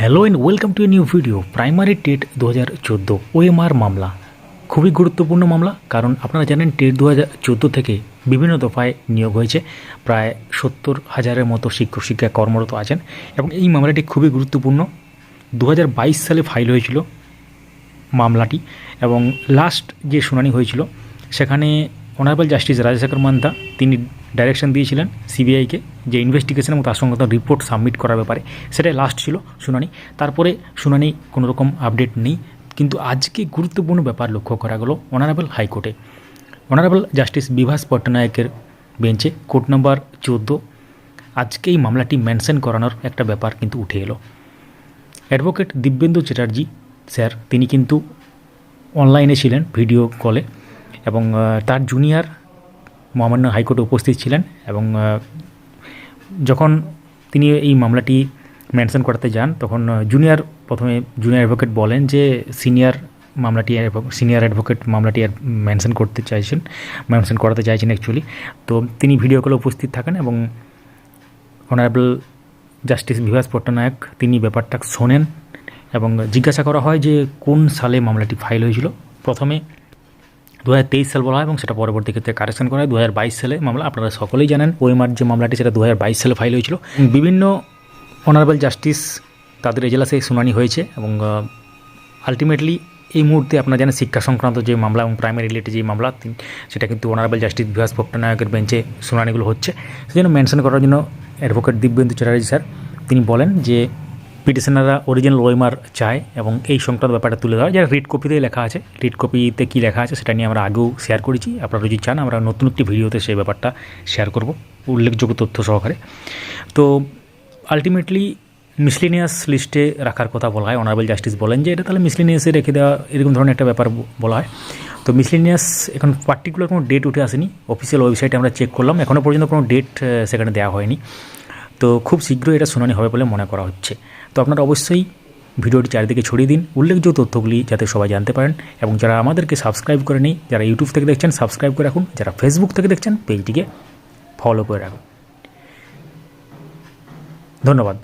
Hello and welcome to a new video. Primary TET 2014 OMR মামলা খুবই গুরুত্বপূর্ণ মামলা, কারণ আপনারা জানেন টেট 2014 থেকে বিভিন্ন দফায় নিয়োগ হয়েছে। প্রায় 70,000-এর মতো শিক্ষক শিক্ষা কর্মরত আছেন এবং এই মামলাটি খুবই গুরুত্বপূর্ণ। 2022 সালে ফাইল হয়েছিল মামলাটি এবং লাস্ট যে শুনানি হয়েছিল সেখানে অনারেবল জাস্টিস রাজাশেখর মান্তা তিনি ডাইরেকশন দিয়েছিলেন সিবিআইকে যে ইনভেস্টিগেশন এবং তার সঙ্গে রিপোর্ট সাবমিট করার ব্যাপারে। সেটাই লাস্ট ছিল শুনানি। তারপরে শুনানি কোনো রকম আপডেট নেই, কিন্তু আজকে গুরুত্বপূর্ণ ব্যাপার লক্ষ্য করা গেল অনারেবল হাইকোর্টে। অনারেবল জাস্টিস বিভাস পট্টনায়কের বেঞ্চে কোর্ট নাম্বার 14 আজকে এই মামলাটি মেনশন করানোর একটা ব্যাপার কিন্তু উঠে এলো। অ্যাডভোকেট দিব্যেন্দু চ্যাটার্জি স্যার তিনি কিন্তু অনলাইনে ছিলেন ভিডিও কলে এবং তার জুনিয়র মহামান্য হাইকোর্টে উপস্থিত ছিলেন এবং যখন তিনি এই মামলাটি মেনশন করাতে যান তখন প্রথমে জুনিয়র অ্যাডভোকেট বলেন যে সিনিয়র অ্যাডভোকেট মামলাটি মেনশন করাতে চাইছেন অ্যাকচুয়ালি। তো তিনি ভিডিও কলে উপস্থিত থাকেন এবং অনারেবল জাস্টিস বিভাস পট্টনায়ক তিনি ব্যাপারটা শোনেন এবং জিজ্ঞাসা করা হয় যে কোন সালে মামলাটি ফাইল হয়েছিল। প্রথমে 2023 সাল বলা হয় এবং সেটা পরবর্তী ক্ষেত্রে কারেকশন করা হয় 2022 সালে মামলা। আপনারা সকলেই জানেন ওএমআর যে মামলাটি সেটা 2022 সালে ফাইল হয়েছিল। বিভিন্ন অনারেবল জাস্টিস তাদের এজলাসে শুনানি হয়েছে এবং আলটিমেটলি এই মুহূর্তে আপনারা জানেন শিক্ষা সংক্রান্ত যে মামলা এবং প্রাইমারি রিলেটেড যে মামলা সেটা কিন্তু অনারেবল জাস্টিস বিভাস পট্টনায়কের বেঞ্চে শুনানিগুলো হচ্ছে। সেজন্য মেনশন করার জন্য অ্যাডভোকেট দিব্যেন্দু চ্যাটার্জি স্যার তিনি বলেন যে পিটিশনাররা অরিজিনাল ওএমআর চায় এবং এই সংক্রান্ত ব্যাপারটা তুলে ধরা যারা রিড কপিতেই লেখা আছে। রিড কপিতে কী লেখা আছে সেটা নিয়ে আমরা আগেও শেয়ার করেছি। আপনারা যদি চান আমরা নতুন একটি ভিডিওতে সেই ব্যাপারটা শেয়ার করব উল্লেখযোগ্য তথ্য সহকারে। তো আলটিমেটলি মিসলিনিয়াস লিস্টে রাখার কথা বলা হয়। অনারেবল জাস্টিস বলেন যে এটা তাহলে মিসলিনিয়াসে রেখে দেওয়া এরকম ধরনের একটা ব্যাপার বলা হয়। তো মিসলিনিয়াস এখন পার্টিকুলার কোনো ডেট উঠে আসেনি। অফিসিয়াল ওয়েবসাইটে আমরা চেক করলাম, এখনও পর্যন্ত কোনো ডেট সেখানে দেওয়া হয়নি। তো খুব শীঘ্রই এটা শুনানি হবে বলে মনে করা হচ্ছে। তো আপনারা অবশ্যই ভিডিওটি চারিদিকে ছড়িয়ে দিন উল্লেখযোগ্য তথ্যগুলি যাতে সবাই জানতে পারেন এবং যারা আমাদেরকে সাবস্ক্রাইব করে নেই, যারা ইউটিউব থেকে দেখছেন সাবস্ক্রাইব করে রাখুন, যারা ফেসবুক থেকে দেখছেন পেজটিকে ফলো করে রাখুন। ধন্যবাদ।